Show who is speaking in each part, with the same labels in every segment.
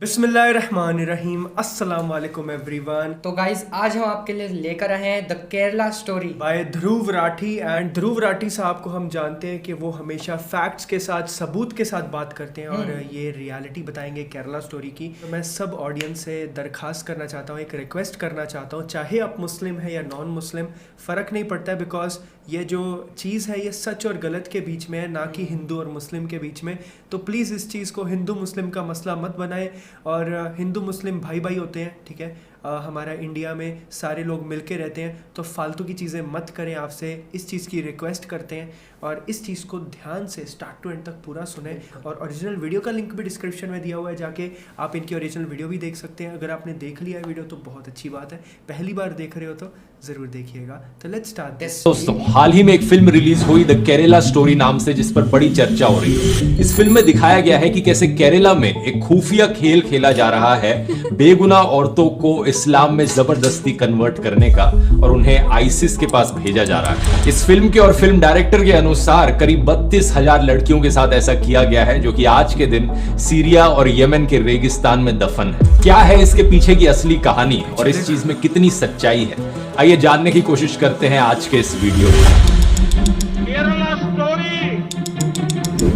Speaker 1: बिस्मिल्लाहिर्रहमानिर्रहीम अस्सलाम वालेकुम एवरीवन।
Speaker 2: तो गाइज आज हम आपके लिए लेकर आए हैं the Kerala story
Speaker 1: by Dhruv Rathee. And Dhruv Rathee साहब को हम जानते हैं कि वो हमेशा फैक्ट्स के साथ सबूत के साथ बात करते हैं और ये रियलिटी बताएंगे केरला स्टोरी की। तो मैं सब ऑडियंस से दरखास्त करना चाहता हूँ, एक रिक्वेस्ट करना चाहता हूँ, चाहे आप मुस्लिम है या नॉन मुस्लिम फ़र्क नहीं पड़ता है, बिकॉज ये जो चीज़ है ये सच और गलत के बीच में है, ना कि हिंदू और मुस्लिम के बीच में। तो प्लीज़ इस चीज़ को हिंदू मुस्लिम का मसला मत बनाएं। और हिंदू मुस्लिम भाई भाई होते हैं, ठीक है। हमारा इंडिया में सारे लोग मिलके रहते हैं, तो फालतू की चीज़ें मत करें। आपसे इस चीज़ की रिक्वेस्ट करते हैं और इस चीज़ को ध्यान से स्टार्ट टू एंड तक पूरा सुने। और ओरिजिनल वीडियो का लिंक भी डिस्क्रिप्शन में दिया हुआ है, जाके आप इनकी ओरिजिनल वीडियो भी देख सकते हैं। अगर आपने देख लिया है वीडियो तो बहुत अच्छी बात है, पहली बार देख रहे हो तो ज़रूर देखिएगा। तो लेट्स स्टार्ट दिस।
Speaker 3: दोस्तों, हाल ही में एक फिल्म रिलीज हुई द केरला स्टोरी नाम से, जिस पर बड़ी चर्चा हो रही है। इस फिल्म में दिखाया गया है कि कैसे केरला में एक खुफिया खेल खेला जा रहा है बेगुनाह औरतों को इस्लाम में जबरदस्ती कन्वर्ट करने का, और उन्हें आईसिस के पास भेजा जा रहा है। इस फिल्म के और फिल्म डायरेक्टर के अनुसार करीब 32,000 लड़कियों के साथ ऐसा किया गया है, जो कि आज के दिन सीरिया और यमन के रेगिस्तान में दफन है। क्या है इसके पीछे की असली कहानी और इस चीज में कितनी सच्चाई है, आइए जानने की कोशिश करते हैं आज के इस वीडियो में।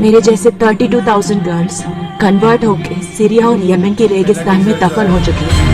Speaker 4: मेरे जैसे 32,000 गर्ल्स कन्वर्ट होके सीरिया और यमन के रेगिस्तान में दफन हो चुकी हैं।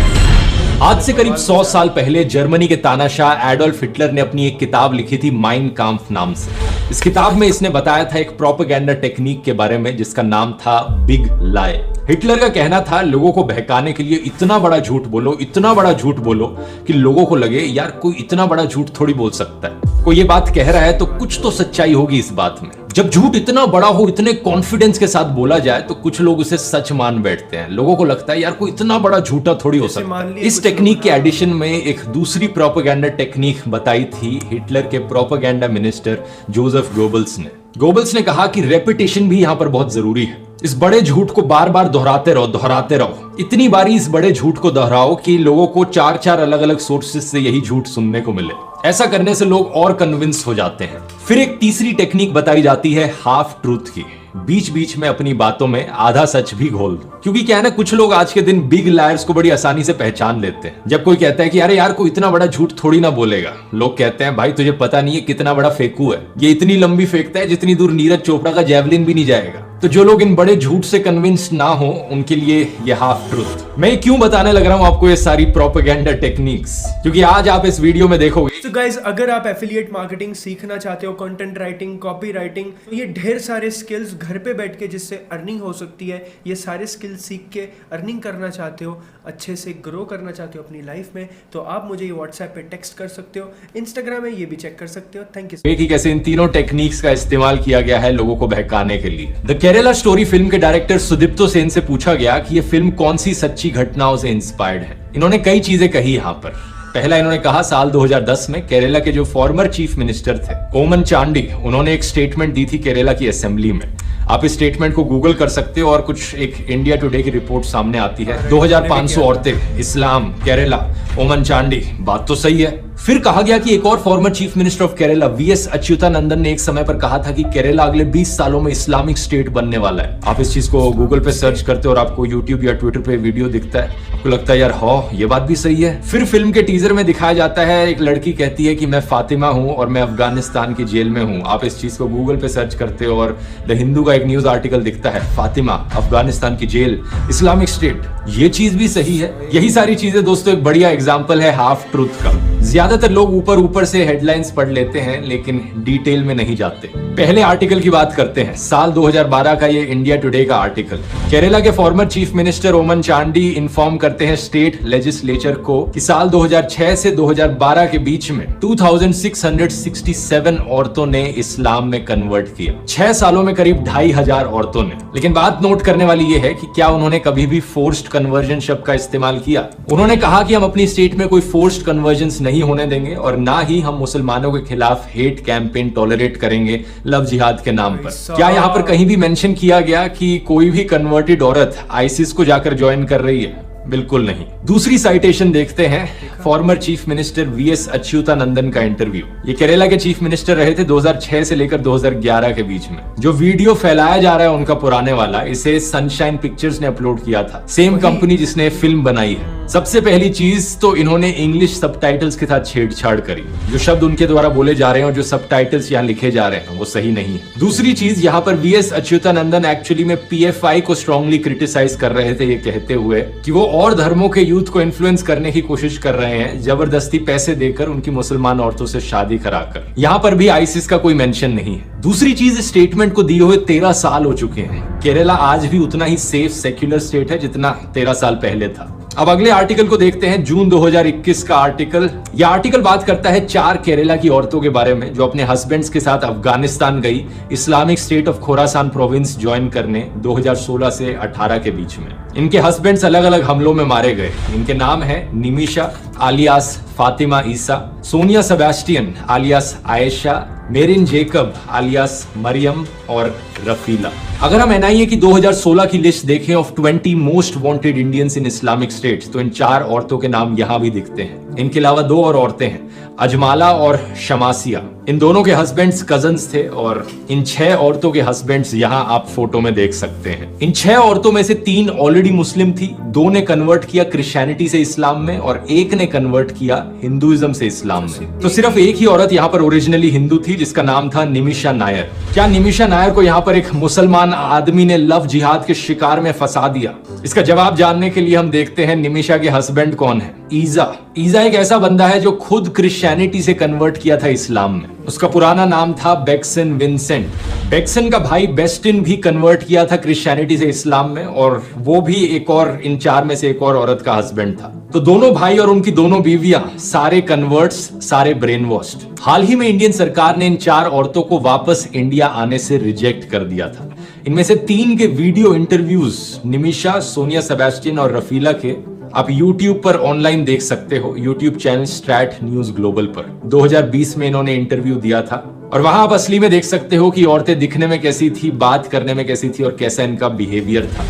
Speaker 3: आज से करीब 100 साल पहले जर्मनी के तानाशाह एडोल्फ हिटलर ने अपनी एक किताब लिखी थी माइन काम्फ नाम से। इस किताब में इसने बताया था एक प्रोपेगेंडा टेक्निक के बारे में, जिसका नाम था बिग लाई। हिटलर का कहना था लोगों को बहकाने के लिए इतना बड़ा झूठ बोलो, इतना बड़ा झूठ बोलो कि लोगों को लगे यार कोई इतना बड़ा झूठ थोड़ी बोल सकता है। कोई ये बात कह रहा है तो कुछ तो सच्चाई होगी इस बात में। जब झूठ इतना बड़ा हो, इतने कॉन्फिडेंस के साथ बोला जाए तो कुछ लोग उसे सच मान बैठते हैं। लोगों को लगता है यार कोई इतना बड़ा झूठा थोड़ी हो सकता है। इस टेक्निक के एडिशन में एक दूसरी प्रोपेगेंडा टेक्निक बताई थी हिटलर के प्रोपेगेंडा मिनिस्टर जोसेफ गोबल्स ने। गोबल्स ने कहा कि रेपिटेशन भी यहां पर बहुत जरूरी है। इस बड़े झूठ को बार बार दोहराते रहो। इतनी बारी इस बड़े झूठ को दोहराओ कि लोगों को 4 अलग अलग सोर्सेज से यही झूठ सुनने को मिले। ऐसा करने से लोग और कन्विंस हो जाते हैं। फिर एक तीसरी टेक्निक बताई जाती है हाफ ट्रूथ की। बीच बीच में अपनी बातों में आधा सच भी घोल दो, क्योंकि क्या है ना, कुछ लोग आज के दिन बिग लायर्स को बड़ी आसानी से पहचान लेते हैं। जब कोई कहता है कि अरे यार कोई इतना बड़ा झूठ थोड़ी ना बोलेगा, लोग कहते हैं भाई तुझे पता नहीं है कितना बड़ा फेंकू है, ये इतनी लंबी फेंकता है जितनी दूर नीरज चोपड़ा का जेवलिन भी नहीं जाएगा। तो जो लोग इन बड़े झूठ से कन्विंस ना हो, उनके लिए ये हाफ ट्रूथ। मैं क्यों बताने लग रहा हूं आपको ये सारी प्रोपेगेंडा टेक्निक्स, क्योंकि आज आप इस वीडियो में देखोगे।
Speaker 1: तो गाइज, अगर आप एफिलिएट मार्केटिंग सीखना चाहते हो, कंटेंट राइटिंग, कॉपी राइटिंग, तो ये ढेर सारे स्किल्स घर पे बैठ के जिससे अर्निंग हो सकती है, ये सारे स्किल्स सीख के अर्निंग करना चाहते हो, अच्छे से ग्रो करना चाहते हो अपनी लाइफ में, तो आप मुझे ये व्हाट्सएप पे टेक्स्ट कर सकते हो, इंस्टाग्राम में ये भी चेक कर सकते हो। Thank you.
Speaker 3: कि कैसे इन तीनों टेक्निक्स का इस्तेमाल किया गया है लोगों को बहकाने के लिए। द केरला स्टोरी फिल्म के डायरेक्टर सुदीप्तो सेन से पूछा गया कि ये फिल्म कौन सी सच्ची घटनाओं से इंस्पायर्ड है। इन्होंने कई चीजें कही यहाँ पर। पहला इन्होंने कहा साल 2010 में केरला के जो फॉर्मर चीफ मिनिस्टर थे ओमन चांडी, उन्होंने एक स्टेटमेंट दी थी केरला की असेंबली में। आप इस स्टेटमेंट को गूगल कर सकते हो और कुछ एक इंडिया टुडे की रिपोर्ट सामने आती है। 2500 औरतें, इस्लाम, केरला, ओमन चांडी, बात तो सही है। फिर कहा गया कि एक और former chief minister of Kerala VS Achuthanandan ने एक समय पर कहा था कि केरला अगले 20 सालों में इस्लामिक स्टेट बनने वाला है। आप इस चीज को गूगल पे सर्च करते हो और आपको यूट्यूब या ट्विटर पे वीडियो दिखता है, आपको लगता है यार हाँ ये बात भी सही है। फिर फिल्म के टीजर में दिखाया जाता है एक लड़की कहती है कि मैं फातिमा हूं और मैं अफगानिस्तान की जेल में हूं। आप इस चीज को गूगल पे सर्च करते हो और द हिंदू का एक न्यूज आर्टिकल दिखता है, फातिमा, अफगानिस्तान की जेल, इस्लामिक स्टेट। ये चीज भी सही है। यही सारी चीजें दोस्तों एक बढ़िया एग्जाम्पल है हाफ ट्रूथ का। ज्यादातर लोग ऊपर से हेडलाइंस पढ़ लेते हैं लेकिन डिटेल में नहीं जाते। पहले आर्टिकल की बात करते हैं, साल 2012 का ये इंडिया टुडे का आर्टिकल। केरला के फॉर्मर चीफ मिनिस्टर ओमन चांडी इन्फॉर्म करते हैं स्टेट लेजिस्लेचर को कि साल 2006 से 2012 के बीच में 2667 औरतों ने इस्लाम में कन्वर्ट किया। 6 सालों में करीब 2500 औरतों ने। लेकिन बात नोट करने वाली ये है कि क्या उन्होंने कभी भी फोर्स्ड कन्वर्जन शब्द का इस्तेमाल किया। उन्होंने कहा कि हम अपनी स्टेट में कोई फोर्स्ड कन्वर्जन नहीं होने देंगे और ना ही हम मुसलमानों के खिलाफ हेट कैंपेन टॉलरेट करेंगे लव जिहाद के नाम पर। क्या यहाँ पर कहीं भी मेंशन किया गया कि कोई भी कन्वर्टेड औरत आईसिस को जाकर ज्वाइन कर रही है? बिल्कुल नहीं। दूसरी साइटेशन देखते हैं, former chief minister VS Achuthanandan का इंटरव्यू। ये केरला के चीफ मिनिस्टर रहे थे 2006 से लेकर 2011 के बीच में। जो वीडियो फैलाया जा रहा है उनका पुराने वाला, इसे सनशाइन पिक्चर्स ने अपलोड किया था, सेम कंपनी जिसने फिल्म बनाई है। सबसे पहली चीज तो इन्होंने इंग्लिश सबटाइटल्स के साथ छेड़छाड़ करी। जो शब्द उनके द्वारा बोले जा रहे हैं और जो सबटाइटल्स यहाँ लिखे जा रहे हैं वो सही नहीं है। दूसरी चीज, यहाँ पर वीएस अच्युतानंदन एक्चुअली में पीएफआई को स्ट्रांगली क्रिटिसाइज कर रहे थे, ये कहते हुए कि वो और धर्मों के यूथ को इन्फ्लुएंस करने की कोशिश कर रहे हैं, जबरदस्ती पैसे देकर उनकी मुसलमान औरतों से शादी कराकर। यहाँ पर भी आईसिस का कोई मेंशन नहीं है। दूसरी चीज, स्टेटमेंट को दिए हुए 13 साल हो चुके हैं। केरला आज भी उतना ही सेफ सेक्युलर स्टेट है जितना 13 साल पहले था। अब अगले आर्टिकल को देखते हैं, जून 2021 का आर्टिकल। यह आर्टिकल बात करता है 4 केरला की औरतों के बारे में जो अपने हस्बैंड्स के साथ अफगानिस्तान गई Islamic state of Khorasan province join करने 2016 से 18 के बीच में। इनके हस्बैंड्स अलग अलग हमलों में मारे गए। इनके नाम है निमिशा आलियास फातिमा ईसा, Sonia Sebastian आलियास Ayesha, marine Jacob आलियास Maryam और रफीला। अगर हम एनआईए की 2016 की लिस्ट देखें of 20 most wanted Indians in Islamic states, तो इन 4 औरतों के नाम यहां भी दिखते हैं। इनके अलावा 2 और औरतें हैं, अजमाला और शमासिया। इन दोनों के हस्बैंड्स कजन्स थे और इन 6 औरतों के हस्बैंड्स यहां आप फोटो में देख सकते हैं। इन 6 औरतों में से 3 ऑलरेडी मुस्लिम थी, 2 ने कन्वर्ट किया क्रिश्चियनिटी से इस्लाम में और 1 ने कन्वर्ट किया हिंदुइज्म से इस्लाम में। तो सिर्फ एक ही औरत यहाँ पर ओरिजिनली हिंदू थी जिसका नाम था निमिशा नायर। क्या निमिशा नायर को यहाँ पर एक मुसलमान आदमी ने लव जिहाद के शिकार में फंसा दिया? इसका जवाब जानने के लिए हम देखते हैं निमिशा के हस्बैंड कौन है। ईजा एक ऐसा बंदा है जो खुद क्रिश्चियनिटी से कन्वर्ट किया था इस्लाम में। उसका पुराना नाम था बेक्सन विंसेंट। बेक्सन का भाई बेस्टिन भी कन्वर्ट किया था क्रिश्चियनिटी से इस्लाम में और वो भी एक और, इन 4 में से एक और औरत का हस्बैंड था। तो दोनों भाई और उनकी दोनों बीवियां सारे कन्वर्ट्स, सारे ब्रेन वॉश्ड। हाल ही में इंडियन सरकार ने इन 4 औरतों को वापस इंडिया आने से रिजेक्ट कर दिया था। इनमें से 3 के video interviews, Nimisha, Sonia Sebastian और रफीला के, आप YouTube पर ऑनलाइन देख सकते हो, YouTube channel straight news global पर। 2020 में इन्होंने इंटरव्यू दिया था और वहां आप असली में देख सकते हो कि औरतें दिखने में कैसी थी, बात करने में कैसी थी और कैसा इनका बिहेवियर था।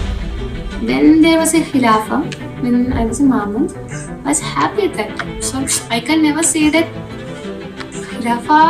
Speaker 5: Then there was a Khilafah when I was a Mamun. I was happy at that time. So I can never say that Khilafah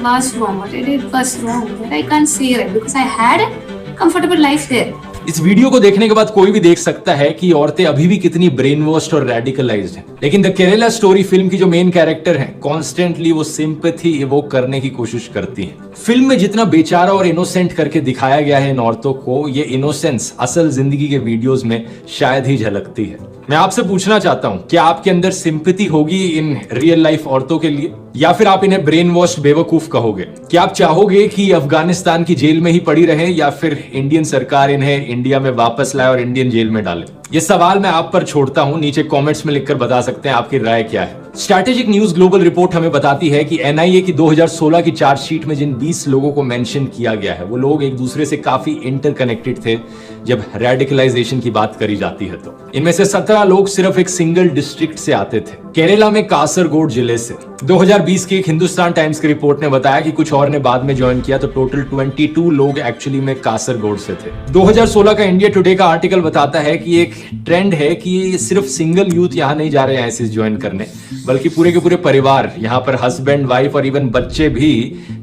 Speaker 5: was wrong. What I did was wrong. But I can't say that because I had a comfortable life there.
Speaker 3: इस video को देखने के बाद कोई भी देख सकता है कि औरतें अभी भी कितनी ब्रेन वॉश्ड और रेडिकलाइज्ड हैं। लेकिन द केरला स्टोरी फिल्म की जो मेन कैरेक्टर है, कॉन्स्टेंटली वो सिंपैथी इवोक करने की कोशिश करती हैं। फिल्म में जितना बेचारा और इनोसेंट करके दिखाया गया है इन औरतों को, ये इनोसेंस असल जिंदगी के वीडियोस में शायद ही झलकती है। मैं आपसे पूछना चाहता हूं, क्या आपके अंदर सिंपैथी होगी इन रियल लाइफ औरतों के लिए, या फिर आप इन्हें ब्रेन वॉश बेवकूफ कहोगे? क्या आप चाहोगे कि अफगानिस्तान की जेल में ही पड़ी रहे या फिर इंडियन सरकार इन्हें इंडिया में वापस लाए और इंडियन जेल में डाले? ये सवाल मैं आप पर छोड़ता हूं, नीचे कमेंट्स में लिखकर बता सकते हैं आपकी राय क्या है। स्ट्रैटेजिक न्यूज ग्लोबल रिपोर्ट हमें बताती है कि एनआईए की 2016 की चार्जशीट में जिन 20 लोगों को मेंशन किया गया है, वो लोग एक दूसरे से काफी इंटरकनेक्टेड थे जब रेडिकलाइजेशन की बात करी जाती है। तो इनमें से 17 लोग सिर्फ एक सिंगल डिस्ट्रिक्ट से आते थे, केरला में कासरगोड जिले से। 2020 की एक हिंदुस्तान टाइम्स की रिपोर्ट ने बताया कि कुछ और ने बाद में ज्वाइन किया, तो टोटल 22 लोग एक्चुअली में कासरगोड से थे। 2016 का इंडिया टुडे का आर्टिकल बताता है कि एक ट्रेंड है कि सिर्फ सिंगल यूथ यहाँ नहीं जा रहे हैं आईसिस ज्वाइन करने, बल्कि पूरे के पूरे परिवार, यहाँ पर हस्बैंड, वाइफ और इवन बच्चे भी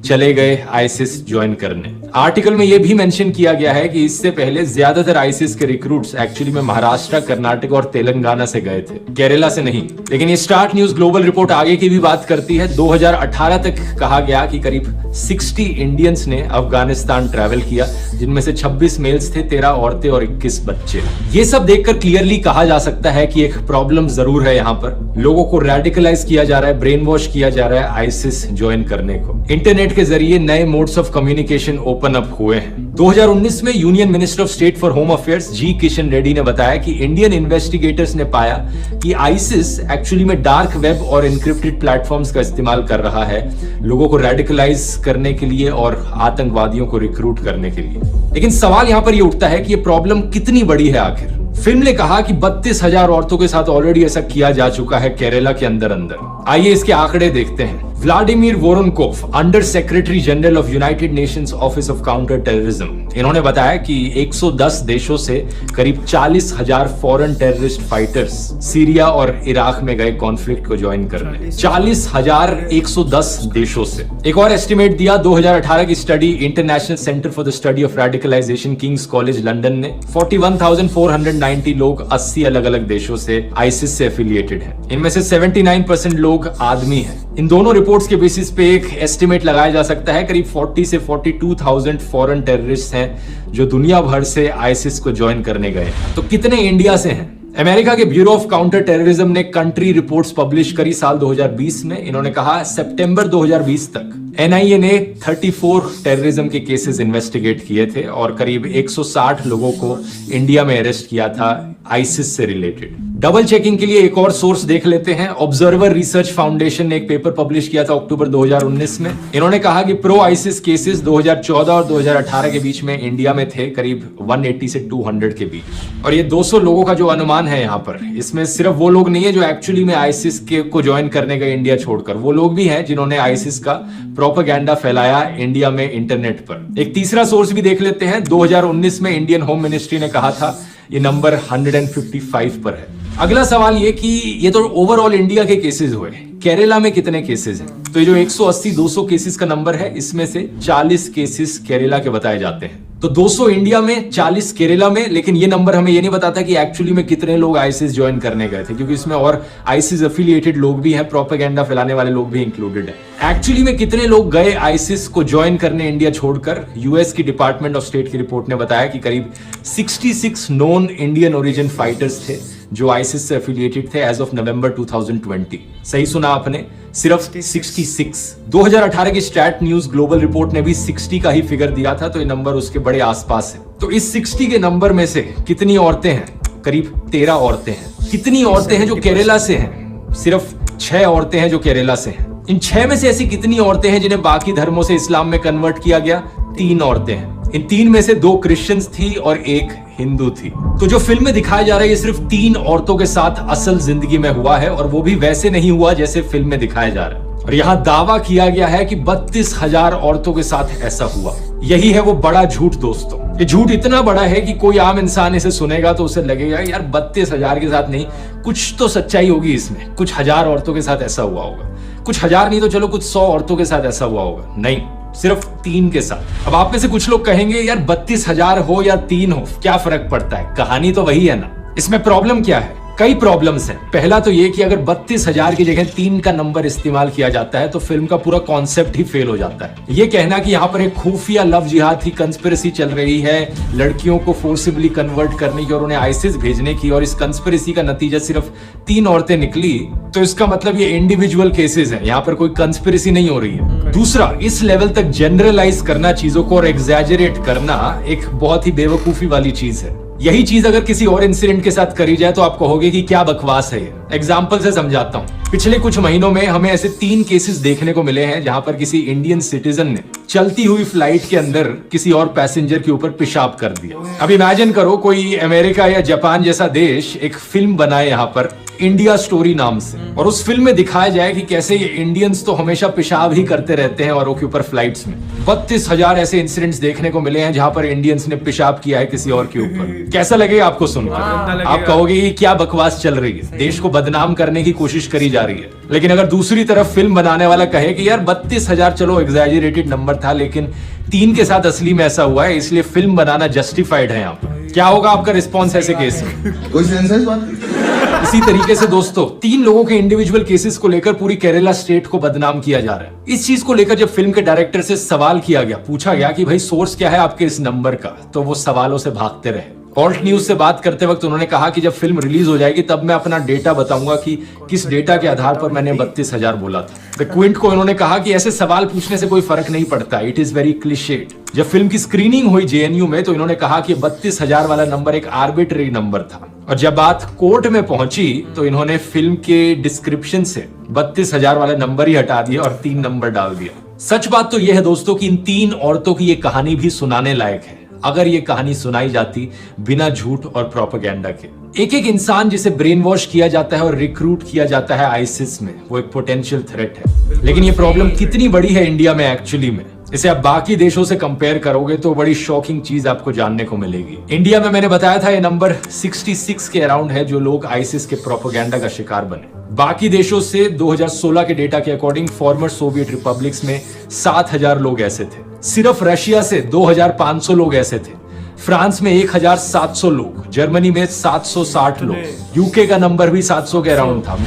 Speaker 3: चले गए आईसिस ज्वाइन करने। आर्टिकल में यह भी मेंशन किया गया है कि इससे पहले ज्यादातर आईसिस के रिक्रूट्स एक्चुअली में महाराष्ट्र, कर्नाटक और तेलंगाना से गए थे, केरला से नहीं। लेकिन ये स्टार्ट न्यूज ग्लोबल रिपोर्ट आगे की भी बात करती है। 2018 तक कहा गया कि करीब 60 इंडियंस ने अफगानिस्तान ट्रैवल किया, जिनमें से 26 मेल्स थे, 13 औरतें और 21 बच्चे। ये सब देखकर क्लियरली कहा जा सकता है कि एक प्रॉब्लम जरूर है यहाँ पर। लोगों को रेडिकलाइज किया जा रहा है, ब्रेन वॉश किया जा रहा है आईसिस ज्वाइन करने को। इंटरनेट के जरिए नए modes of communication open up हुए हैं। 2019 में union minister of state for home affairs G Kishan Reddy ने बताया कि इंडियन इन्वेस्टिगेटर्स ने पाया कि आईसिस एक्चुअली में डार्क वेब और एन्क्रिप्टेड प्लेटफॉर्म्स का इस्तेमाल कर रहा है लोगों को रेडिकलाइज करने के लिए और आतंकवादियों को रिक्रूट करने के लिए। लेकिन सवाल यहाँ पर यह उठता है कि ये प्रॉब्लम कितनी बड़ी है आखिर। फिल्म ने कहा कि 32,000 औरतों के साथ ऑलरेडी ऐसा किया जा चुका है केरला के अंदर। आइए इसके आंकड़े देखते हैं। Vladimir Voronkov, under secretary general of United Nations office of counter terrorism, इन्होंने बताया कि 110 देशों से करीब 40,000 फॉरेन टेररिस्ट फाइटर्स सीरिया और इराक में गए कॉन्फ्लिक्ट को ज्वाइन करने। 40,110 देशों से। एक और एस्टिमेट दिया 2018 की study International Centre for the Study of Radicalisation King's College London ने 41,490 लोग 80 अलग अलग देशों से आईसिस से एफिलिएटेड हैं। इनमें से 79% लोग आदमी हैं। इन दोनों रिपोर्ट्स के बेसिस पे एक एस्टिमेट लगाया जा सकता है करीब 40 से 42,000 फॉरेन टेररिस्ट हैं जो दुनिया भर से आईसिस को ज्वाइन करने गए। तो कितने इंडिया से हैं? अमेरिका के ब्यूरो ऑफ काउंटर टेररिज्म ने कंट्री रिपोर्ट्स पब्लिश करी साल 2020 में। इन्होंने कहा सितंबर 2020 तक एनआईए ने 34 टेररिज्म के केसेस इन्वेस्टिगेट किए थे और करीब 160 लोगों को इंडिया में अरेस्ट किया था आईसिस से रिलेटेड। डबल चेकिंग के लिए एक और सोर्स देख लेते हैं। ऑब्जर्वर रिसर्च फाउंडेशन ने एक पेपर पब्लिश किया था अक्टूबर 2019 में। इन्होंने कहा कि प्रो आईसिस केसेस 2014 और 2018 के बीच में इंडिया में थे करीब 180 से 200 के बीच। और ये 200 लोगों का जो अनुमान है यहाँ पर, इसमें सिर्फ वो लोग नहीं है जो एक्चुअली में आईसिस को ज्वाइन करने गए इंडिया छोड़कर, वो लोग भी हैं जिन्होंने आईसिस का प्रोपेगेंडा फैलाया इंडिया में इंटरनेट पर। एक तीसरा सोर्स भी देख लेते हैं। 2019 में इंडियन होम मिनिस्ट्री ने कहा था ये नंबर 155 पर है। अगला सवाल ये कि ये तो ओवरऑल इंडिया के केसेस हुए, केरला में कितने केसेस हैं? तो ये जो 180-200 केसेस का नंबर है, इसमें से 40 केसेस केरला के बताए जाते हैं। तो 200 इंडिया में, 40 केरला में, लेकिन ये नंबर हमें ये नहीं बताता कि एक्चुअली में कितने लोग आईसिस ज्वाइन करने गए थे, क्योंकि इसमें और आईसिस एफिलिएटेड लोग भी हैं, प्रोपेगेंडा फैलाने वाले लोग भी इंक्लूडेड हैं। एक्चुअली में कितने लोग गए आईसिस को ज्वाइन करने इंडिया छोड़कर? यूएस की डिपार्टमेंट ऑफ स्टेट की रिपोर्ट ने बताया कि करीब 66 नॉन इंडियन ओरिजिन फाइटर्स थे जो आईसिस से एफिलिएटेड थे एज ऑफ नवंबर 2020। सही सुना आपने, सिर्फ 66। 2018 की स्टैट न्यूज ग्लोबल रिपोर्ट ने भी 60 का ही फिगर दिया था, तो ये नंबर उसके बड़े आसपास है। तो इस 60 के नंबर में से कितनी औरतें हैं? करीब 13 औरतें हैं। कितनी औरतें हैं जो केरला से हैं? सिर्फ 6 औरतें हैं जो केरला से हैं। इन 6 में से ऐसी कितनी औरतें हैं जिन्हें बाकी धर्मों से इस्लाम में कन्वर्ट किया गया? 3 औरतें हैं। इन 3 में से 2 क्रिश्चियंस थी और 1 हिंदू थी। तो जो फिल्म में दिखाया जा रहा है ये सिर्फ 3 औरतों के साथ असल जिंदगी में हुआ है, और वो भी वैसे नहीं हुआ जैसे फिल्म में दिखाया जा रहा है। और यहाँ दावा किया गया है कि 32,000 औरतों के साथ ऐसा हुआ। यही है वो बड़ा झूठ दोस्तों। ये झूठ इतना बड़ा है कि कोई आम इंसान इसे सुनेगा तो उसे लगेगा यार 32,000 के साथ नहीं, कुछ तो सच्चाई होगी इसमें, कुछ हजार औरतों के साथ ऐसा हुआ होगा। कुछ हजार नहीं तो चलो कुछ 100 औरतों के साथ ऐसा हुआ होगा। नहीं, सिर्फ 3 के साथ। अब आप में से कुछ लोग कहेंगे यार 32,000 हो या 3 हो, क्या फर्क पड़ता है, कहानी तो वही है ना। इसमें प्रॉब्लम क्या है? कई प्रॉब्लम्स हैं। पहला तो ये कि अगर 32,000 की जगह 3 का नंबर इस्तेमाल किया जाता है तो फिल्म का पूरा कॉन्सेप्ट ही फेल हो जाता है। ये कहना कि यहाँ पर एक खुफिया लव जिहाद की कंस्पिरेसी चल रही है लड़कियों को फोर्सिबली कन्वर्ट करने की और उन्हें आईसिस भेजने की, और इस कंस्पिरेसी का नतीजा सिर्फ 3 औरतें निकली, तो इसका मतलब ये इंडिविजुअल केसेस है, यहाँ पर कोई कंस्पिरेसी नहीं हो रही है। दूसरा, इस लेवल तक जनरलाइज करना चीजों को और एग्जैजरेट करना एक बहुत ही बेवकूफी वाली चीज है। यही चीज अगर किसी और इंसिडेंट के साथ करी जाए तो आप कहोगे कि क्या बकवास है ये। एग्जाम्पल से समझाता हूँ। पिछले कुछ महीनों में हमें ऐसे 3 केसेस देखने को मिले हैं जहां पर किसी इंडियन सिटीजन ने चलती हुई फ्लाइट के अंदर किसी और पैसेंजर के ऊपर पेशाब कर दिया। अब इमेजिन करो कोई अमेरिका या जापान जैसा देश एक फिल्म बनाए यहाँ पर इंडिया स्टोरी नाम से, और उस फिल्म में दिखाया जाए कि कैसे ये इंडियंस तो हमेशा पेशाब ही करते रहते हैं औरों के ऊपर फ्लाइट्स में। 32,000 ऐसे इंसिडेंट्स देखने को मिले हैं जहां पर इंडियंस ने पेशाब किया है किसी और के ऊपर। कैसा लगेगा आपको सुनकर? आप कहोगे कि क्या बकवास चल रही है, देश को बदनाम करने की कोशिश करी जा रही है। लेकिन अगर दूसरी तरफ फिल्म बनाने वाला कहे कि यार 32,000 चलो एग्जैजरेटेड नंबर था, लेकिन 3 के साथ असली में ऐसा हुआ है, इसलिए फिल्म बनाना जस्टिफाइड है यहाँ पर, क्या होगा आपका रिस्पॉन्स ऐसे केस में?
Speaker 6: कोई सेंस है इस बात की?
Speaker 3: इसी तरीके से दोस्तों 3 लोगों के इंडिविजुअल केसेस को लेकर पूरी केरला स्टेट को बदनाम किया जा रहा है। इस चीज को लेकर जब फिल्म के डायरेक्टर से सवाल किया गया, पूछा गया कि भाई सोर्स क्या है आपके इस नंबर का, तो वो सवालों से भागते रहे। ऑल्ट न्यूज से बात करते वक्त उन्होंने कहा कि जब फिल्म रिलीज हो जाएगी तब मैं अपना डेटा बताऊंगा कि किस डेटा के आधार पर मैंने 32,000 बोला था। द क्विंट को उन्होंने कहा कि ऐसे सवाल पूछने से कोई फर्क नहीं पड़ता, इट इज वेरी क्लिशेड। जब फिल्म की स्क्रीनिंग हुई जेएनयू में तो इन्होंने कहा कि 32,000 वाला नंबर एक आर्बिट्रेरी नंबर था, और जब बात कोर्ट में पहुंची तो इन्होंने फिल्म के डिस्क्रिप्शन से 32,000 वाला नंबर ही हटा दिया और 3 नंबर डाल दिया। सच बात तो यह है दोस्तों कि इन 3 औरतों की ये कहानी भी सुनाने लायक है, अगर ये कहानी सुनाई जाती बिना झूठ और प्रोपेगेंडा के। एक एक इंसान जिसे ब्रेन वॉश किया जाता है और रिक्रूट किया जाता है आईसिस में, वो एक पोटेंशियल थ्रेट है। लेकिन ये प्रॉब्लम कितनी बड़ी है इंडिया में एक्चुअली में, इसे आप बाकी देशों से कंपेयर करोगे तो बड़ी शॉकिंग चीज आपको जानने को मिलेगी। इंडिया में मैंने बताया था ये नंबर 66 के अराउंड है जो लोग आईसिस के प्रोपेगेंडा का शिकार बने। बाकी देशों से 2016 के डेटा के अकॉर्डिंग फॉर्मर सोवियत रिपब्लिक्स में 7000 लोग ऐसे थे। सिर्फ रशिया से 2500 लोग ऐसे थे। फ्रांस में 1700 लोग, जर्मनी में 760 लोग, यूके का नंबर भी 700 के अराउंड था।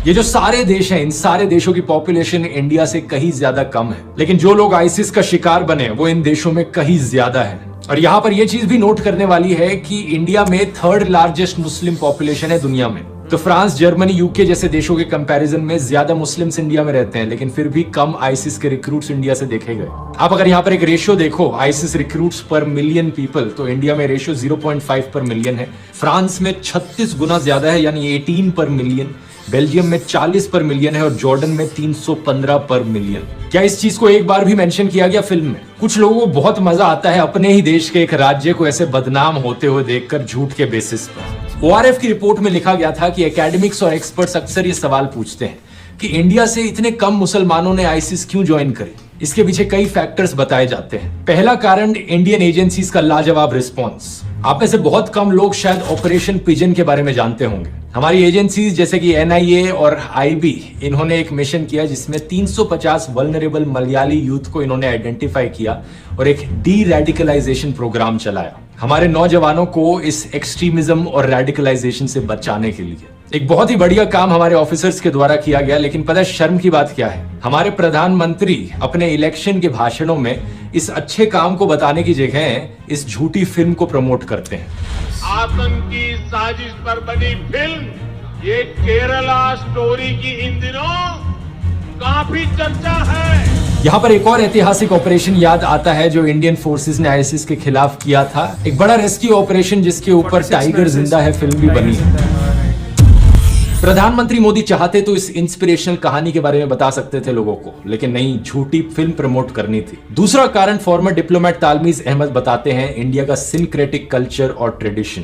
Speaker 3: ये जो सारे देश हैं, इन सारे देशों की पॉपुलेशन इंडिया से कहीं ज्यादा कम है, लेकिन जो लोग आईसिस का शिकार बने वो इन देशों में कहीं ज्यादा है। और यहाँ पर यह चीज भी नोट करने वाली है कि इंडिया में 3rd लार्जेस्ट मुस्लिम पॉपुलेशन है दुनिया में। तो फ्रांस, जर्मनी, यूके जैसे देशों के कंपैरिजन में ज्यादा मुस्लिम्स इंडिया में रहते हैं, लेकिन फिर भी कम आईसिस के रिक्रूट्स इंडिया से देखे गए। आप अगर यहाँ पर एक रेशियो देखो आईसिस रिक्रूट्स पर मिलियन पीपल, तो इंडिया में रेशियो 0.5 पर मिलियन है। फ्रांस में 36 गुना ज्यादा है, यानी 18 पर मिलियन। बेल्जियम में 40 पर मिलियन है और जॉर्डन में 315 पर मिलियन। क्या इस चीज को एक बार भी मेंशन किया गया फिल्म में? कुछ लोगों को बहुत मजा आता है अपने ही देश के एक राज्य को ऐसे बदनाम होते हुए देखकर झूठ के बेसिस पर। ORF की रिपोर्ट में लिखा गया था कि एकेडमिक्स और एक्सपर्ट्स अक्सर ये सवाल पूछते हैं कि इंडिया से इतने कम मुसलमानों ने आईसिस क्यों ज्वाइन करे। इसके पीछे कई फैक्टर्स बताए जाते हैं। पहला कारण इंडियन एजेंसीज का लाजवाब रिस्पॉन्स। आप में से बहुत कम लोग शायद ऑपरेशन पिजन के बारे में जानते होंगे। हमारी एजेंसीज जैसे कि NIA और IB, इन्होंने एक मिशन किया जिसमें 350 वल्नरेबल मलयाली यूथ को इन्होंने आइडेंटिफाई किया और एक डी रेडिकलाइजेशन प्रोग्राम चलाया हमारे नौजवानों को इस एक्सट्रीमिज्म और रेडिकलाइजेशन से बचाने के लिए। एक बहुत ही बढ़िया काम हमारे ऑफिसर्स के द्वारा किया गया। लेकिन पता है शर्म की बात क्या है? हमारे प्रधानमंत्री अपने इलेक्शन के भाषणों में इस अच्छे काम को बताने की जगह इस झूठी फिल्म को प्रमोट करते हैं।
Speaker 6: आतंकी साजिश पर बनी फिल्म ये केरला स्टोरी की इन दिनों काफी चर्चा है।
Speaker 3: यहाँ पर एक और ऐतिहासिक ऑपरेशन याद आता है जो इंडियन फोर्सेस ने आईसिस के खिलाफ किया था। एक बड़ा रेस्क्यू ऑपरेशन जिसके ऊपर टाइगर जिंदा है फिल्म भी बनी है। प्रधानमंत्री मोदी चाहते तो इस इंस्पिरेशनल कहानी के बारे में बता सकते थे लोगों को, लेकिन नहीं, झूठी फिल्म प्रमोट करनी थी। दूसरा कारण फॉर्मर डिप्लोमेट तालमीज अहमद बताते हैं इंडिया का सिंक्रेटिक कल्चर और ट्रेडिशन।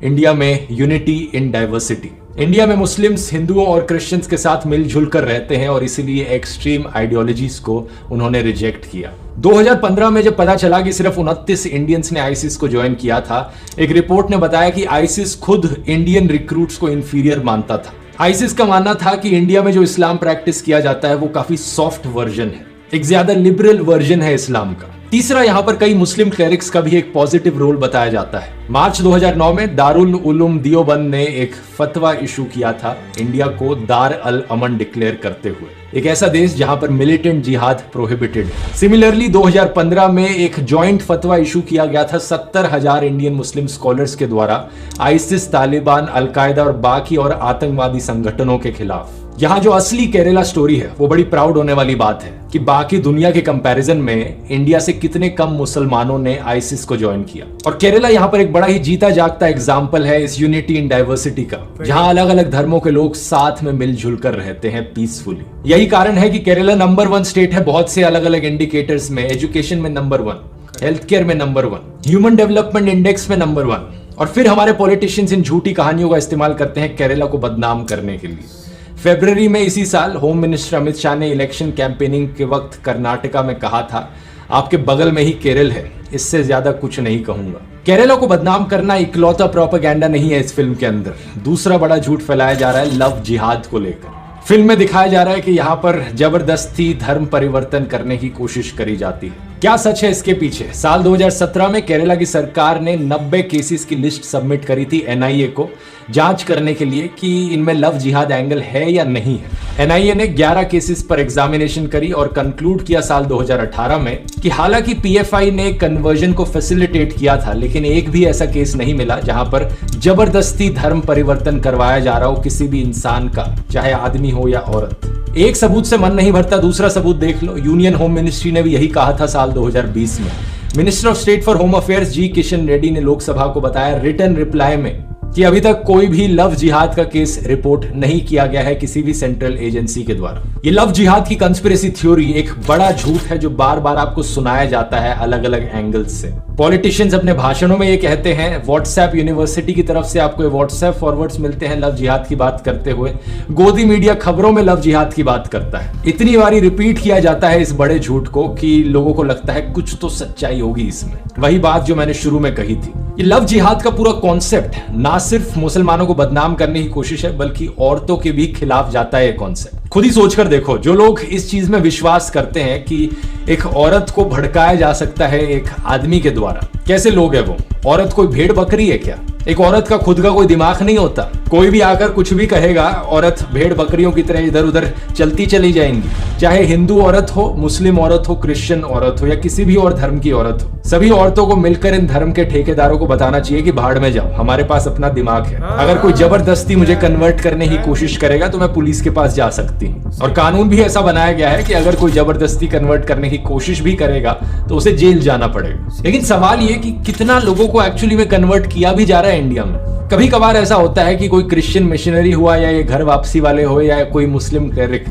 Speaker 3: इंडिया में यूनिटी इन डाइवर्सिटी। इंडिया में मुस्लिम्स हिंदुओं और क्रिश्चियंस के साथ मिलजुल कर रहते हैं और इसीलिए एक्सट्रीम आइडियोलॉजीज को उन्होंने रिजेक्ट किया। 2015 में जब पता चला कि सिर्फ 29 इंडियंस ने आईसिस को ज्वाइन किया था, एक रिपोर्ट ने बताया कि आईसिस खुद इंडियन रिक्रूट्स को इंफीरियर मानता था। आईसिस का मानना था कि इंडिया में जो इस्लाम प्रैक्टिस किया जाता है वो काफी सॉफ्ट वर्जन है, एक ज्यादा लिबरल वर्जन है इस्लाम का। तीसरा, यहाँ पर कई मुस्लिम क्लेरिक्स का भी एक पॉजिटिव रोल बताया जाता है। मार्च 2009 में दारुल उलूम दियोबंद ने एक फतवा इशू किया था इंडिया को दार अल अमन डिक्लेयर करते हुए, एक ऐसा देश जहां पर मिलिटेंट जिहाद प्रोहिबिटेड है। सिमिलरली 2015 में एक जॉइंट फतवा इशू किया गया था 70,000 इंडियन मुस्लिम स्कॉलर्स के द्वारा आईसिस, तालिबान, अलकायदा और बाकी और आतंकवादी संगठनों के खिलाफ। यहाँ जो असली केरला स्टोरी है वो बड़ी प्राउड होने वाली बात है कि बाकी दुनिया के कंपैरिजन में इंडिया से कितने कम मुसलमानों ने आईसिस को ज्वाइन किया। और केरला यहाँ पर एक बड़ा ही जीता जागता एग्जाम्पल है इस यूनिटी इन डाइवर्सिटी का, जहाँ अलग अलग धर्मों के लोग साथ में मिलजुल कर रहते हैं पीसफुली। यही कारण है कि केरला नंबर 1 स्टेट है बहुत से अलग अलग इंडिकेटर्स में। एजुकेशन में नंबर 1, हेल्थ केयर में नंबर 1, ह्यूमन डेवलपमेंट इंडेक्स में नंबर 1। और फिर हमारे पॉलिटिशियंस इन झूठी कहानियों का इस्तेमाल करते हैं केरला को बदनाम करने के लिए। फरवरी में इसी साल होम मिनिस्टर अमित शाह ने इलेक्शन कैंपेनिंग के वक्त कर्नाटका में कहा था, आपके बगल में ही केरल है, इससे ज्यादा कुछ नहीं कहूंगा। केरला को बदनाम करना इकलौता प्रोपेगेंडा नहीं है इस फिल्म के अंदर। दूसरा बड़ा झूठ फैलाया जा रहा है लव जिहाद को लेकर। फिल्म में दिखाया जा रहा है कि यहाँ पर जबरदस्ती धर्म परिवर्तन करने की कोशिश करी जाती है। क्या सच है इसके पीछे? साल 2017 में केरला की सरकार ने 90 केसेस की लिस्ट सबमिट करी थी NIA को जांच करने के लिए कि इनमें लव जिहाद एंगल है या नहीं है। NIA ने 11 केसेस पर एग्जामिनेशन करी और कंक्लूड किया साल 2018 में कि हालांकि PFI ने कन्वर्जन को फैसिलिटेट किया था, लेकिन एक भी ऐसा केस नहीं मिला जहां पर जबरदस्ती धर्म परिवर्तन करवाया जा रहा हो किसी भी इंसान का, चाहे आदमी हो या औरत। एक सबूत से मन नहीं भरता, दूसरा सबूत देख लो। यूनियन होम मिनिस्ट्री ने भी यही कहा था साल 2020 में। Minister of state for home affairs G Kishan Reddy ने लोकसभा को बताया रिटर्न रिप्लाई में कि अभी तक कोई भी लव जिहाद का केस रिपोर्ट नहीं किया गया है किसी भी सेंट्रल एजेंसी के द्वारा। ये लव जिहाद की कंस्पिरेसी थ्योरी एक बड़ा झूठ है जो बार बार आपको सुनाया जाता है अलग अलग एंगल्स से। पॉलिटिशियंस अपने भाषणों में ये कहते हैं, व्हाट्सएप यूनिवर्सिटी की तरफ से आपको व्हाट्सएप फॉरवर्ड्स मिलते हैं लव जिहाद की बात करते हुए, गोदी मीडिया खबरों में लव जिहाद की बात करता है। इतनी बारी रिपीट किया जाता है इस बड़े झूठ को कि लोगों को लगता है कुछ तो सच्चाई होगी इसमें। वही बात जो मैंने शुरू में कही थी, ये लव जिहाद का पूरा कॉन्सेप्ट ना सिर्फ मुसलमानों को बदनाम करने की कोशिश है बल्कि औरतों के भी खिलाफ जाता है ये कॉन्सेप्ट। खुद ही सोचकर देखो, जो लोग इस चीज में विश्वास करते हैं कि एक औरत को भड़काया जा सकता है एक आदमी के द्वारा, कैसे लोग हैं वो? औरत कोई भेड़ बकरी है क्या? एक औरत का खुद का कोई दिमाग नहीं होता? कोई भी आकर कुछ भी कहेगा, औरत भेड़ बकरियों की तरह इधर उधर चलती चली जाएंगी। चाहे हिंदू औरत हो, मुस्लिम औरत हो, क्रिश्चियन औरत हो या किसी भी और धर्म की औरत हो, सभी औरतों को मिलकर इन धर्म के ठेकेदारों को बताना चाहिए कि भाड़ में जाओ, हमारे पास अपना दिमाग है। अगर कोई जबरदस्ती मुझे कन्वर्ट करने की कोशिश करेगा तो मैं पुलिस के पास जा सकती हूँ। और कानून भी ऐसा बनाया गया है कि अगर कोई जबरदस्ती कन्वर्ट करने की कोशिश भी करेगा तो उसे जेल जाना पड़ेगा। लेकिन सवाल ये कि कितना लोगों को एक्चुअली में कन्वर्ट किया भी जा रहा है इंडिया में। कभी कभार ऐसा होता है कि कोई क्रिश्चियन मिशनरी हुआ या ये घर वापसी वाले हो या कोई मुस्लिम क्लेरिक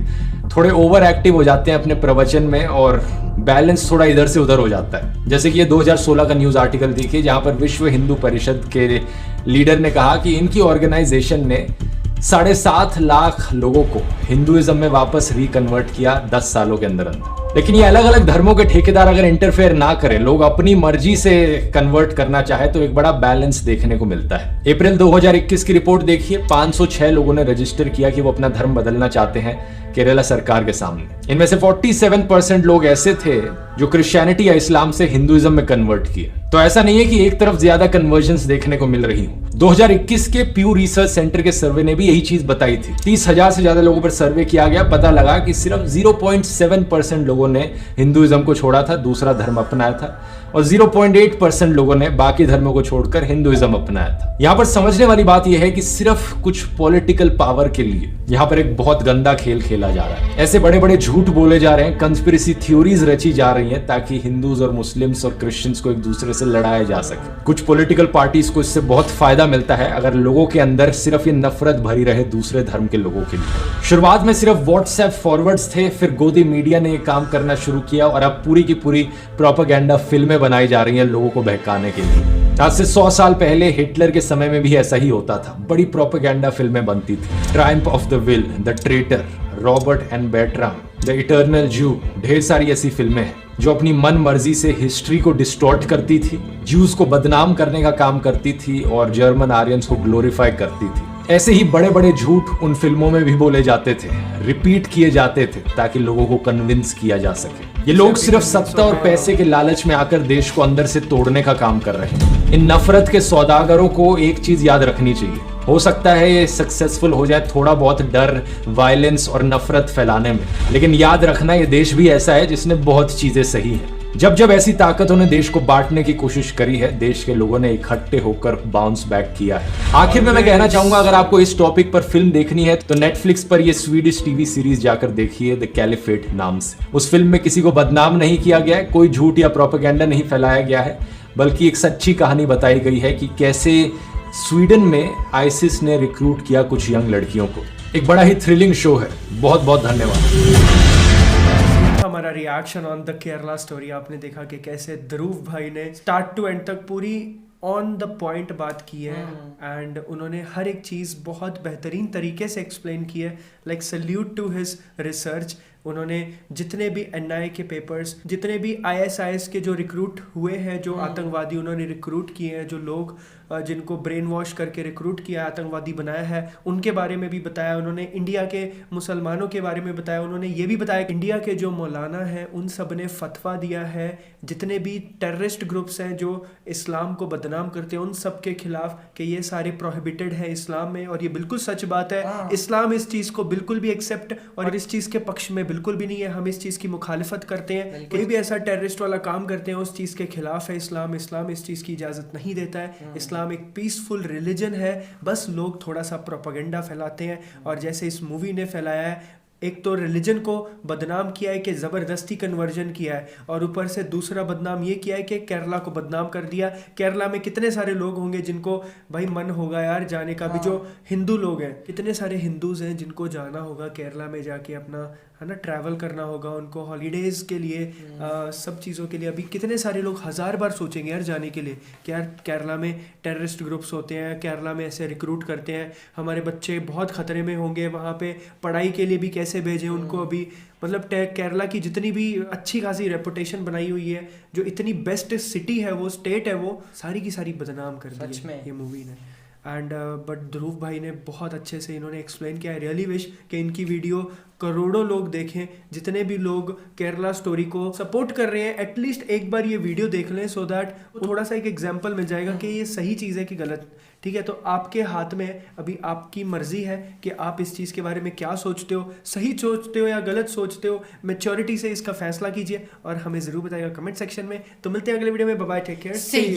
Speaker 3: थोड़े ओवर एक्टिव हो जाते हैं अपने प्रवचन में और बैलेंस थोड़ा इधर से उधर हो जाता है। जैसे कि ये 2016 का न्यूज आर्टिकल देखिए जहां पर विश्व हिंदू परिषद के लीडर ने कहा कि इनकी ऑर्गेनाइजेशन ने 7.5 लाख लोगों को हिंदुइज्म में वापस रिकन्वर्ट किया 10 सालों के अंदर अंदर। लेकिन ये अलग अलग धर्मों के ठेकेदार अगर इंटरफेयर ना करें, लोग अपनी मर्जी से कन्वर्ट करना चाहे तो एक बड़ा बैलेंस देखने को मिलता है। अप्रैल 2021 की रिपोर्ट देखिए, 506 लोगों ने रजिस्टर किया कि वो अपना धर्म बदलना चाहते हैं केरला सरकार के सामने। इनमें से 47% लोग ऐसे थे जो क्रिश्चियनिटी या इस्लाम से हिंदुइज्म में कन्वर्ट किए। तो ऐसा नहीं है कि एक तरफ ज्यादा कन्वर्जन्स देखने को मिल रही हो। 2021 के प्यू रिसर्च सेंटर के सर्वे ने भी यही चीज बताई थी। 30,000 से ज्यादा लोगों पर सर्वे किया गया, पता लगा कि सिर्फ 0.7% लोगों ने हिंदुइज्म को छोड़ा था, दूसरा धर्म अपनाया था, और 0.8% लोगों ने बाकी धर्मों को छोड़कर हिंदुइज्म अपनाया था। यहाँ पर समझने वाली बात यह है कि सिर्फ कुछ पॉलिटिकल पावर के लिए यहाँ पर एक बहुत गंदा खेल खेला जा रहा है। ऐसे बड़े बड़े झूठ बोले जा रहे हैं, कंस्पिरेसी थ्योरीज रची जा रही हैं ताकि हिंदूज और मुस्लिम्स और क्रिश्चियंस को एक दूसरे से लड़ाया जा सके। कुछ पॉलिटिकल पार्टीज को इससे बहुत फायदा मिलता है अगर लोगों के अंदर सिर्फ ये नफरत भरी रहे दूसरे धर्म के लोगों के लिए। शुरुआत में सिर्फ व्हाट्सएप फॉरवर्ड्स थे, फिर गोदी मीडिया ने ये काम करना शुरू किया और अब पूरी की पूरी प्रोपेगेंडा फिल्में बनाई जा रही हैं लोगों को बहकाने के लिए। आज से 100 साल पहले हिटलर के समय में भी ऐसा ही होता था, बड़ी प्रोपेगेंडा फिल्में बनती थी। Triumph of the will, the traitor, Robert and Bertram, the eternal Jew, ढेर सारी ऐसी फिल्में हैं जो अपनी मन मर्जी से हिस्ट्री को डिस्टॉर्ट करती थी, ज्यूज को बदनाम करने का काम करती थी और जर्मन आर्यंस को ग्लोरीफाई करती थी। ऐसे ही बड़े बड़े झूठ उन फिल्मों में भी बोले जाते थे, रिपीट किए जाते थे ताकि लोगों को कन्विंस किया जा सके। ये लोग सिर्फ सत्ता और पैसे के लालच में आकर देश को अंदर से तोड़ने का काम कर रहे हैं। इन नफरत के सौदागरों को एक चीज याद रखनी चाहिए, हो सकता है ये सक्सेसफुल हो जाए थोड़ा बहुत डर, वायलेंस और नफरत फैलाने में, लेकिन याद रखना ये देश भी ऐसा है जिसने बहुत चीजें सही हैं। जब जब ऐसी ताकतों ने देश को बांटने की कोशिश करी है, देश के लोगों ने इकट्ठे होकर बाउंस बैक किया है। आखिर में मैं कहना चाहूंगा, अगर आपको इस टॉपिक पर फिल्म देखनी है तो नेटफ्लिक्स पर ये स्वीडिश टीवी सीरीज जाकर देखिए, द कैलिफेट नाम से। उस फिल्म में किसी को बदनाम नहीं किया गया है, कोई झूठ या प्रोपेगेंडा नहीं फैलाया गया है, बल्कि एक सच्ची कहानी बताई गई है कि कैसे स्वीडन में आईसिस ने रिक्रूट किया कुछ यंग लड़कियों को। एक बड़ा ही थ्रिलिंग शो है। बहुत बहुत धन्यवाद।
Speaker 1: हमारा reaction on the Kerala story. आपने देखा कि कैसे ध्रुव भाई ने स्टार्ट टू एंड तक पूरी ऑन द पॉइंट बात की है एंड उन्होंने हर एक चीज़ बहुत बेहतरीन तरीके से एक्सप्लेन की है। Like salute to his research. उन्होंने जितने भी NIA के पेपर्स, जितने भी ISIS के जो रिक्रूट हुए हैं, जो आतंकवादी उन्होंने रिक्रूट किए हैं, जो लोग जिनको ब्रेन वॉश करके रिक्रूट किया, आतंकवादी बनाया है, उनके बारे में भी बताया। उन्होंने इंडिया के मुसलमानों के बारे में बताया। उन्होंने ये भी बताया कि इंडिया के जो मौलाना हैं उन सब ने फतवा दिया है, जितने भी टेररिस्ट ग्रुप्स हैं जो इस्लाम को बदनाम करते हैं उन सब के खिलाफ, कि ये सारे प्रोहिबिटेड है इस्लाम में। और ये बिल्कुल सच बात है। इस्लाम इस चीज़ को बिल्कुल भी एक्सेप्ट और इस चीज़ के पक्ष में बिल्कुल भी नहीं है। हम इस चीज़ की मुखालिफत करते हैं। कोई भी ऐसा टेररिस्ट वाला काम करते हैं उस चीज़ के खिलाफ है इस्लाम। इस्लाम इस चीज़ की इजाज़त नहीं देता है। इस्लाम एक पीसफुल रिलीजन है, बस लोग थोड़ा सा प्रोपेगेंडा फैलाते हैं। और जैसे इस मूवी ने फैलाया है, एक तो रिलीजन को बदनाम किया है कि ज़बरदस्ती कन्वर्जन किया है, और ऊपर से दूसरा बदनाम ये किया है कि केरला को बदनाम कर दिया। केरला में कितने सारे लोग होंगे जिनको भाई मन होगा यार जाने का भी, जो हिंदू लोग हैं, कितने सारे हिंदूज हैं जिनको जाना होगा केरला में जाके अपना, है ना, ट्रैवल करना होगा उनको हॉलीडेज़ के लिए, सब चीज़ों के लिए। अभी कितने सारे लोग 1000 बार सोचेंगे यार जाने के लिए कि यार केरला में टेररिस्ट ग्रुप्स होते हैं, केरला में ऐसे रिक्रूट करते हैं, हमारे बच्चे बहुत ख़तरे में होंगे, वहाँ पे पढ़ाई के लिए भी कैसे भेजें उनको। अभी मतलब केरला की जितनी भी अच्छी खासी रेपुटेशन बनाई हुई है, जो इतनी बेस्ट सिटी है, वो स्टेट है, वो सारी की सारी बदनाम कर दी
Speaker 2: सच
Speaker 1: है
Speaker 2: में।
Speaker 1: ये मूवी ने। एंड बट ध्रुव भाई ने बहुत अच्छे से इन्होंने एक्सप्लेन किया। आई रियली विश कि इनकी वीडियो करोड़ों लोग देखें, जितने भी लोग केरला स्टोरी को सपोर्ट कर रहे हैं एटलीस्ट एक बार ये वीडियो देख लें, सो दैट थोड़ा सा एक एग्जांपल मिल जाएगा कि ये सही चीज़ है कि गलत। ठीक है, तो आपके हाथ में है, अभी आपकी मर्जी है कि आप इस चीज़ के बारे में क्या सोचते हो, सही सोचते हो या गलत सोचते हो। मैच्योरिटी से इसका फैसला कीजिए और हमें ज़रूर बताइएगा कमेंट सेक्शन में। तो मिलते हैं अगले वीडियो में, बाय बाय, टेक केयर।